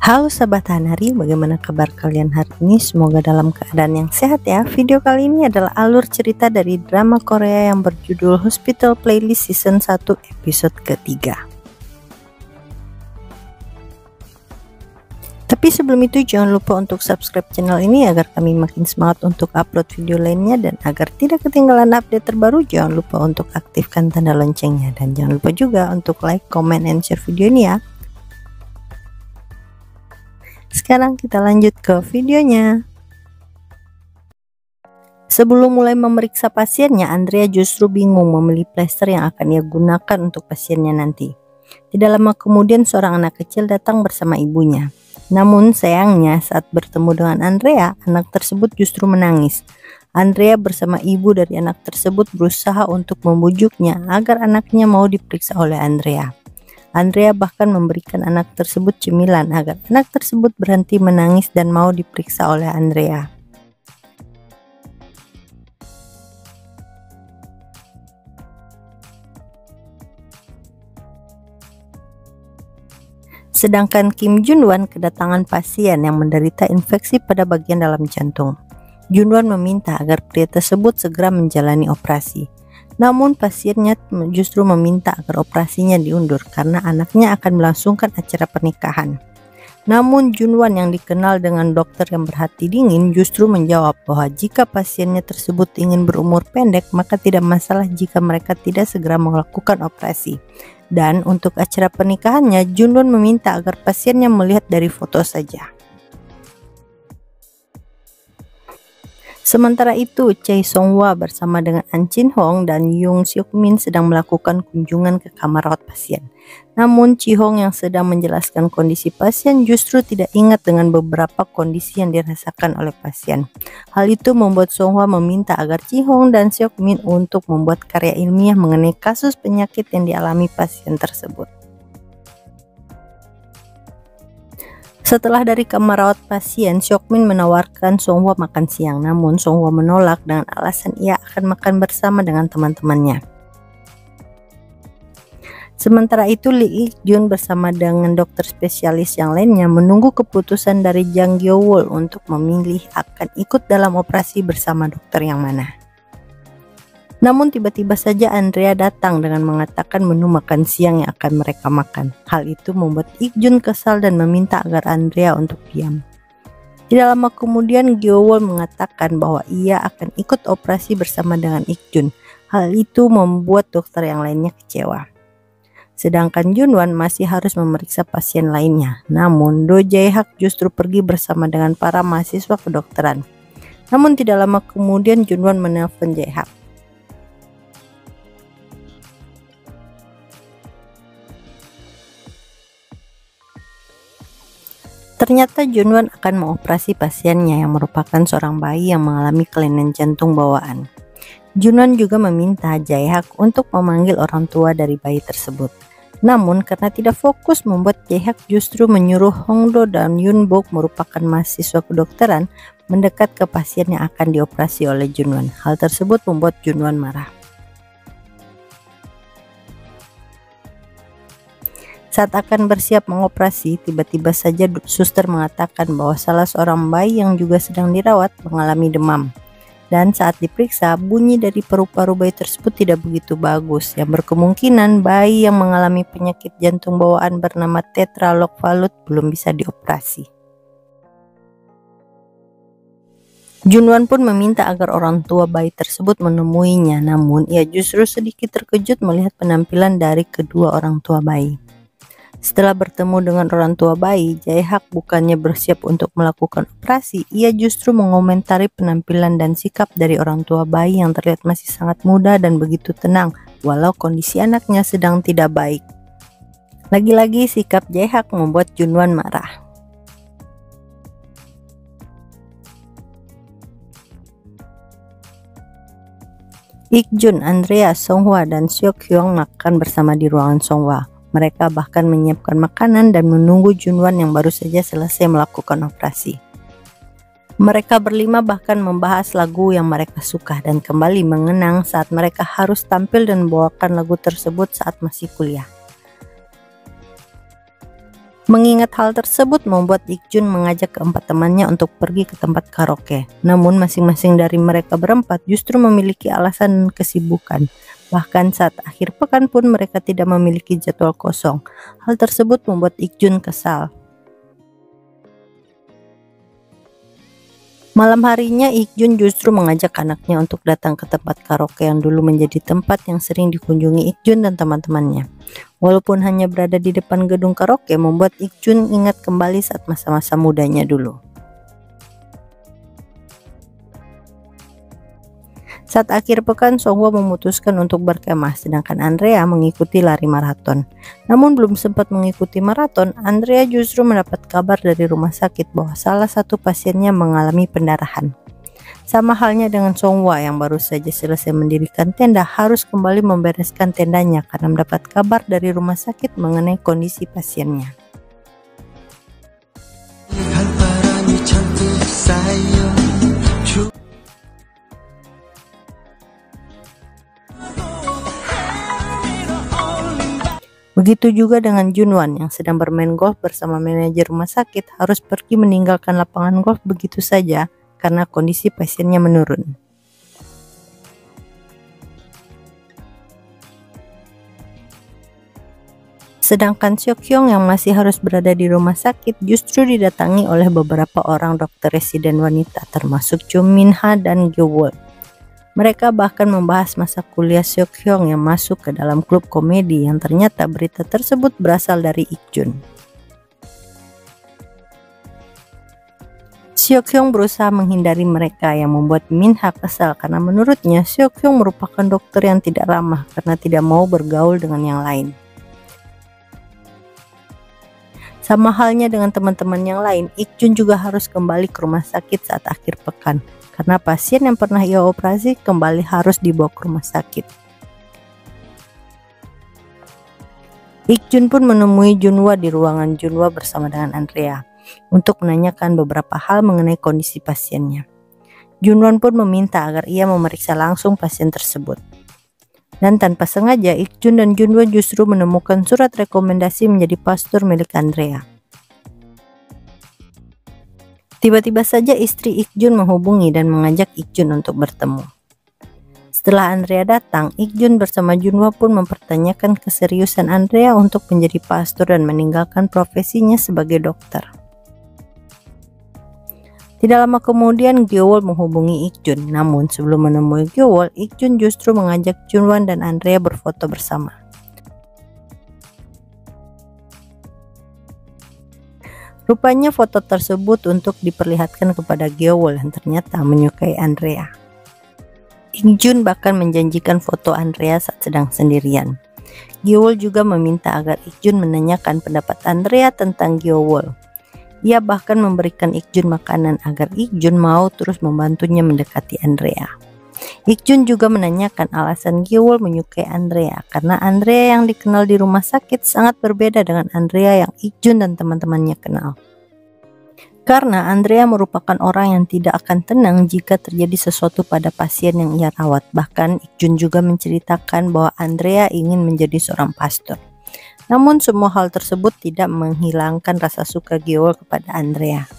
Halo Sahabat Hanari, bagaimana kabar kalian hari ini? Semoga dalam keadaan yang sehat ya. Video kali ini adalah alur cerita dari drama Korea yang berjudul Hospital Playlist Season 1 episode ketiga. Tapi sebelum itu jangan lupa untuk subscribe channel ini agar kami makin semangat untuk upload video lainnya, dan agar tidak ketinggalan update terbaru jangan lupa untuk aktifkan tanda loncengnya, dan jangan lupa juga untuk like, comment, and share video ini ya. Sekarang kita lanjut ke videonya. Sebelum mulai memeriksa pasiennya, Andrea justru bingung memilih plester yang akan ia gunakan untuk pasiennya nanti. Tidak lama kemudian seorang anak kecil datang bersama ibunya. Namun sayangnya saat bertemu dengan Andrea, anak tersebut justru menangis. Andrea bersama ibu dari anak tersebut berusaha untuk membujuknya agar anaknya mau diperiksa oleh Andrea. Andrea bahkan memberikan anak tersebut cemilan agar anak tersebut berhenti menangis dan mau diperiksa oleh Andrea. Sedangkan Kim Junwan kedatangan pasien yang menderita infeksi pada bagian dalam jantung. Junwan meminta agar pria tersebut segera menjalani operasi. Namun pasiennya justru meminta agar operasinya diundur karena anaknya akan melangsungkan acara pernikahan. Namun Junwan yang dikenal dengan dokter yang berhati dingin justru menjawab bahwa jika pasiennya tersebut ingin berumur pendek maka tidak masalah jika mereka tidak segera melakukan operasi. Dan untuk acara pernikahannya Junwan meminta agar pasiennya melihat dari foto saja. Sementara itu, Choi Song-hwa bersama dengan An Chin-hong dan Yoon Seok-min sedang melakukan kunjungan ke kamar rawat pasien. Namun, Chi-hong yang sedang menjelaskan kondisi pasien justru tidak ingat dengan beberapa kondisi yang dirasakan oleh pasien. Hal itu membuat Song-hwa meminta agar Chi-hong dan Seok-min untuk membuat karya ilmiah mengenai kasus penyakit yang dialami pasien tersebut. Setelah dari kamar rawat pasien, Seok-min menawarkan Song-hwa makan siang, namun Song-hwa menolak dengan alasan ia akan makan bersama dengan teman-temannya. Sementara itu, Lee Ik-jun bersama dengan dokter spesialis yang lainnya menunggu keputusan dari Jang Gyo-wol untuk memilih akan ikut dalam operasi bersama dokter yang mana. Namun tiba-tiba saja Andrea datang dengan mengatakan menu makan siang yang akan mereka makan. Hal itu membuat Ik-jun kesal dan meminta agar Andrea untuk diam. Tidak lama kemudian Gyo-wol mengatakan bahwa ia akan ikut operasi bersama dengan Ik-jun. Hal itu membuat dokter yang lainnya kecewa. Sedangkan Junwan masih harus memeriksa pasien lainnya. Namun Do Jae-hak justru pergi bersama dengan para mahasiswa kedokteran. Namun tidak lama kemudian Junwan menelpon Jae-hak. Ternyata Junwan akan mengoperasi pasiennya yang merupakan seorang bayi yang mengalami kelainan jantung bawaan. Junwan juga meminta Jae-hak untuk memanggil orang tua dari bayi tersebut. Namun karena tidak fokus membuat Jae-hak justru menyuruh Hongdo dan Yunbok merupakan mahasiswa kedokteran mendekat ke pasien yang akan dioperasi oleh Junwan. Hal tersebut membuat Junwan marah. Saat akan bersiap mengoperasi, tiba-tiba saja suster mengatakan bahwa salah seorang bayi yang juga sedang dirawat mengalami demam. Dan saat diperiksa, bunyi dari paru-paru bayi tersebut tidak begitu bagus, yang berkemungkinan bayi yang mengalami penyakit jantung bawaan bernama tetralog falut belum bisa dioperasi. Junwan pun meminta agar orang tua bayi tersebut menemuinya, namun ia justru sedikit terkejut melihat penampilan dari kedua orang tua bayi. Setelah bertemu dengan orang tua bayi, Jae-hak bukannya bersiap untuk melakukan operasi, ia justru mengomentari penampilan dan sikap dari orang tua bayi yang terlihat masih sangat muda dan begitu tenang, walau kondisi anaknya sedang tidak baik. Lagi-lagi sikap Jae-hak membuat Junwan marah. Ik-jun, Andrea, Song-hwa, dan Seok-hyung makan bersama di ruangan Song-hwa. Mereka bahkan menyiapkan makanan dan menunggu Junwan yang baru saja selesai melakukan operasi. Mereka berlima bahkan membahas lagu yang mereka suka dan kembali mengenang saat mereka harus tampil dan membawakan lagu tersebut saat masih kuliah. Mengingat hal tersebut membuat Ik-jun mengajak keempat temannya untuk pergi ke tempat karaoke. Namun masing-masing dari mereka berempat justru memiliki alasan dan kesibukan. Bahkan saat akhir pekan pun mereka tidak memiliki jadwal kosong. Hal tersebut membuat Ik-jun kesal. Malam harinya Ik-jun justru mengajak anaknya untuk datang ke tempat karaoke yang dulu menjadi tempat yang sering dikunjungi Ik-jun dan teman-temannya. Walaupun hanya berada di depan gedung karaoke membuat Ik-jun ingat kembali saat masa-masa mudanya dulu. Saat akhir pekan, Songhwa memutuskan untuk berkemah, sedangkan Andrea mengikuti lari maraton. Namun belum sempat mengikuti maraton, Andrea justru mendapat kabar dari rumah sakit bahwa salah satu pasiennya mengalami pendarahan. Sama halnya dengan Songhwa yang baru saja selesai mendirikan tenda harus kembali membereskan tendanya karena mendapat kabar dari rumah sakit mengenai kondisi pasiennya. Begitu juga dengan Junwan yang sedang bermain golf bersama manajer rumah sakit harus pergi meninggalkan lapangan golf begitu saja karena kondisi pasiennya menurun. Sedangkan Seok-hyung yang masih harus berada di rumah sakit justru didatangi oleh beberapa orang dokter residen wanita termasuk Jo Min-ha dan Gyo-wol. Mereka bahkan membahas masa kuliah Seok-hyung yang masuk ke dalam klub komedi yang ternyata berita tersebut berasal dari Ik-jun. Seok-hyung berusaha menghindari mereka yang membuat Min-ha kesal karena menurutnya Seok-hyung merupakan dokter yang tidak ramah karena tidak mau bergaul dengan yang lain. Sama halnya dengan teman-teman yang lain, Ik-jun juga harus kembali ke rumah sakit saat akhir pekan. Karena pasien yang pernah ia operasi kembali harus dibawa ke rumah sakit. Ik-jun pun menemui Junwa di ruangan Junwa bersama dengan Andrea untuk menanyakan beberapa hal mengenai kondisi pasiennya. Junwan pun meminta agar ia memeriksa langsung pasien tersebut. Dan tanpa sengaja Ik-jun dan Junwa justru menemukan surat rekomendasi menjadi pastor milik Andrea. Tiba-tiba saja istri Ik-jun menghubungi dan mengajak Ik-jun untuk bertemu. Setelah Andrea datang, Ik-jun bersama Junwa pun mempertanyakan keseriusan Andrea untuk menjadi pastor dan meninggalkan profesinya sebagai dokter. Tidak lama kemudian Gyo-wol menghubungi Ik-jun, namun sebelum menemui Gyo-wol, Ik-jun justru mengajak Junwan dan Andrea berfoto bersama. Rupanya foto tersebut untuk diperlihatkan kepada Gyo-wol yang ternyata menyukai Andrea. Ik-jun bahkan menjanjikan foto Andrea saat sedang sendirian. Gyo-wol juga meminta agar Ik-jun menanyakan pendapat Andrea tentang Gyo-wol. Ia bahkan memberikan Ik-jun makanan agar Ik-jun mau terus membantunya mendekati Andrea. Ik-jun juga menanyakan alasan Gyo-wol menyukai Andrea karena Andrea yang dikenal di rumah sakit sangat berbeda dengan Andrea yang Ik-jun dan teman-temannya kenal. Karena Andrea merupakan orang yang tidak akan tenang jika terjadi sesuatu pada pasien yang ia rawat. Bahkan Ik-jun juga menceritakan bahwa Andrea ingin menjadi seorang pastor. Namun semua hal tersebut tidak menghilangkan rasa suka Gyo-wol kepada Andrea.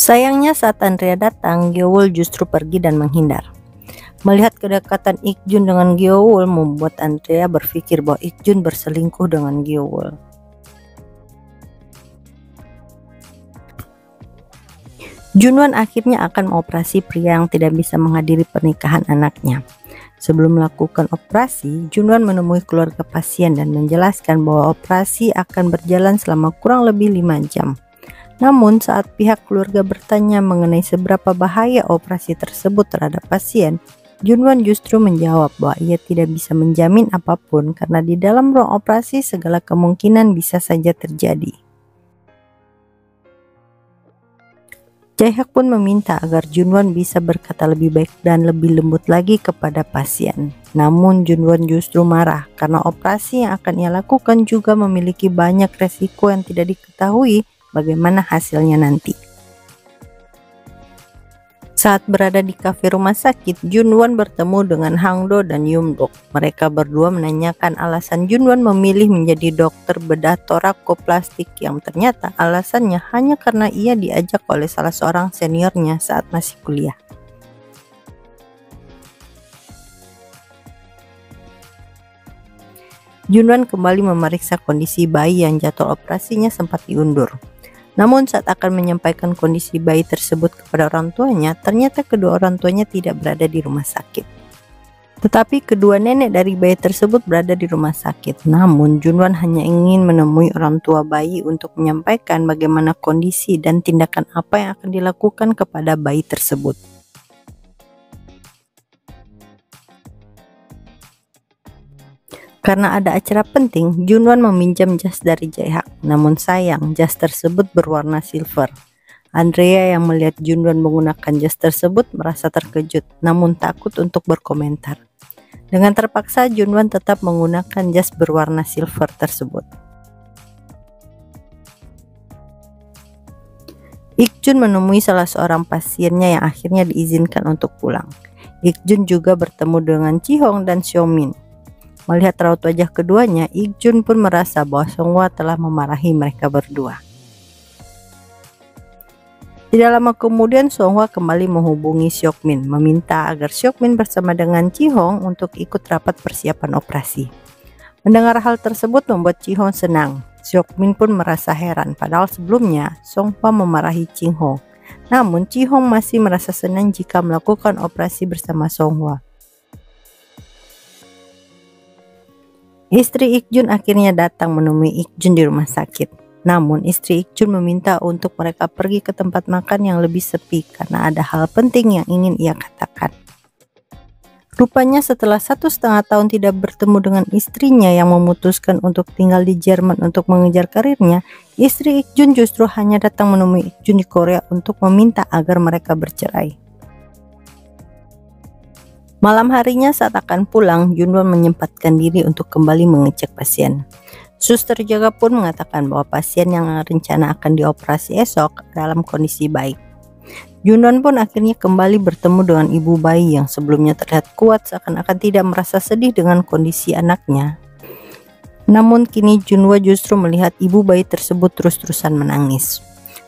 Sayangnya saat Andrea datang, Gyo-wol justru pergi dan menghindar. Melihat kedekatan Ik-jun dengan Gyo-wol membuat Andrea berpikir bahwa Ik-jun berselingkuh dengan Gyo-wol. Junwan akhirnya akan mengoperasi pria yang tidak bisa menghadiri pernikahan anaknya. Sebelum melakukan operasi, Junwan menemui keluarga pasien dan menjelaskan bahwa operasi akan berjalan selama kurang lebih 5 jam. Namun saat pihak keluarga bertanya mengenai seberapa bahaya operasi tersebut terhadap pasien, Junwan justru menjawab bahwa ia tidak bisa menjamin apapun karena di dalam ruang operasi segala kemungkinan bisa saja terjadi. Jae-hyuk pun meminta agar Junwan bisa berkata lebih baik dan lebih lembut lagi kepada pasien. Namun Junwan justru marah karena operasi yang akan ia lakukan juga memiliki banyak resiko yang tidak diketahui bagaimana hasilnya nanti. Saat berada di kafe rumah sakit, Junwon bertemu dengan Hangdo dan Yumdok. Mereka berdua menanyakan alasan Junwon memilih menjadi dokter bedah torakoplastik, yang ternyata alasannya hanya karena ia diajak oleh salah seorang seniornya saat masih kuliah. Junwon kembali memeriksa kondisi bayi yang jadwal operasinya sempat diundur. Namun saat akan menyampaikan kondisi bayi tersebut kepada orang tuanya, ternyata kedua orang tuanya tidak berada di rumah sakit. Tetapi kedua nenek dari bayi tersebut berada di rumah sakit. Namun Junwon hanya ingin menemui orang tua bayi untuk menyampaikan bagaimana kondisi dan tindakan apa yang akan dilakukan kepada bayi tersebut. Karena ada acara penting, Junwon meminjam jas dari Jae-hak. Namun sayang, jas tersebut berwarna silver. Andrea yang melihat Junwon menggunakan jas tersebut merasa terkejut, namun takut untuk berkomentar. Dengan terpaksa, Junwon tetap menggunakan jas berwarna silver tersebut. Ik-jun menemui salah seorang pasiennya yang akhirnya diizinkan untuk pulang. Ik-jun juga bertemu dengan Ji-hong dan Seomin. Melihat raut wajah keduanya, Ik-jun pun merasa bahwa Songhwa telah memarahi mereka berdua. Tidak lama kemudian, Songhwa kembali menghubungi Seokmin, meminta agar Seokmin bersama dengan Ji-hong untuk ikut rapat persiapan operasi. Mendengar hal tersebut membuat Ji-hong senang. Seokmin pun merasa heran, padahal sebelumnya Songhwa memarahi Ji-hong. Namun Ji-hong masih merasa senang jika melakukan operasi bersama Songhwa. Istri Ik-jun akhirnya datang menemui Ik-jun di rumah sakit. Namun istri Ik-jun meminta untuk mereka pergi ke tempat makan yang lebih sepi karena ada hal penting yang ingin ia katakan. Rupanya setelah 1,5 tahun tidak bertemu dengan istrinya yang memutuskan untuk tinggal di Jerman untuk mengejar karirnya, istri Ik-jun justru hanya datang menemui Ik-jun di Korea untuk meminta agar mereka bercerai. Malam harinya saat akan pulang, Junwon menyempatkan diri untuk kembali mengecek pasien. Suster jaga pun mengatakan bahwa pasien yang rencana akan dioperasi esok dalam kondisi baik. Junwon pun akhirnya kembali bertemu dengan ibu bayi yang sebelumnya terlihat kuat, seakan-akan tidak merasa sedih dengan kondisi anaknya. Namun kini Junwon justru melihat ibu bayi tersebut terus-terusan menangis.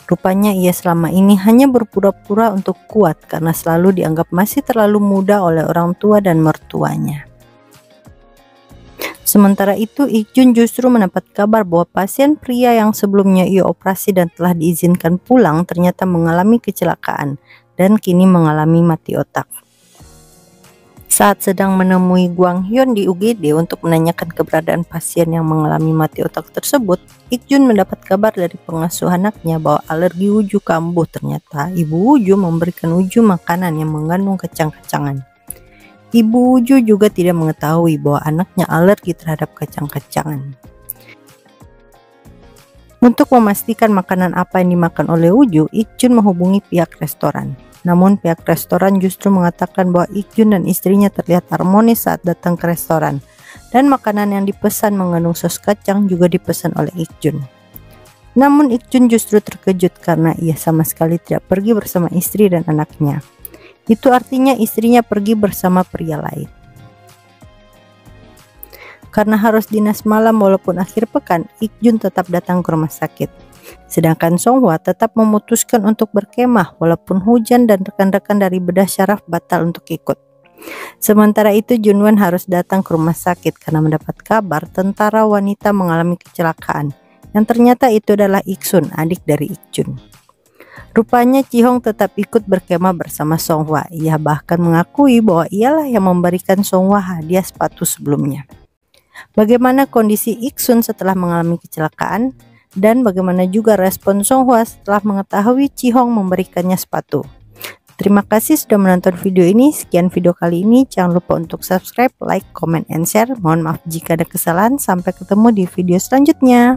Rupanya ia selama ini hanya berpura-pura untuk kuat karena selalu dianggap masih terlalu muda oleh orang tua dan mertuanya. Sementara itu, Ik-jun justru mendapat kabar bahwa pasien pria yang sebelumnya ia operasi dan telah diizinkan pulang ternyata mengalami kecelakaan dan kini mengalami mati otak. Saat sedang menemui Gwang Hyun di UGD untuk menanyakan keberadaan pasien yang mengalami mati otak tersebut, Ik-jun mendapat kabar dari pengasuh anaknya bahwa alergi Woo-ju kambuh. Ternyata ibu Woo-ju memberikan Woo-ju makanan yang mengandung kacang-kacangan. Ibu Woo-ju juga tidak mengetahui bahwa anaknya alergi terhadap kacang-kacangan. Untuk memastikan makanan apa yang dimakan oleh Woo-ju, Ik-jun menghubungi pihak restoran. Namun pihak restoran justru mengatakan bahwa Ik-jun dan istrinya terlihat harmonis saat datang ke restoran, dan makanan yang dipesan mengandung sos kacang juga dipesan oleh Ik-jun. Namun Ik-jun justru terkejut karena ia sama sekali tidak pergi bersama istri dan anaknya. Itu artinya istrinya pergi bersama pria lain. Karena harus dinas malam walaupun akhir pekan, Ik-jun tetap datang ke rumah sakit. Sedangkan Songhwa tetap memutuskan untuk berkemah walaupun hujan dan rekan-rekan dari bedah syaraf batal untuk ikut. Sementara itu Junwon harus datang ke rumah sakit karena mendapat kabar tentara wanita mengalami kecelakaan, yang ternyata itu adalah Ik-sun, adik dari Ik-jun. Rupanya Ji-hong tetap ikut berkemah bersama Songhwa. Ia bahkan mengakui bahwa ialah yang memberikan Songhwa hadiah sepatu sebelumnya. Bagaimana kondisi Ik-sun setelah mengalami kecelakaan? Dan bagaimana juga respon Songhwa setelah mengetahui Ji-hong memberikannya sepatu? Terima kasih sudah menonton video ini. Sekian video kali ini. Jangan lupa untuk subscribe, like, comment, and share. Mohon maaf jika ada kesalahan. Sampai ketemu di video selanjutnya.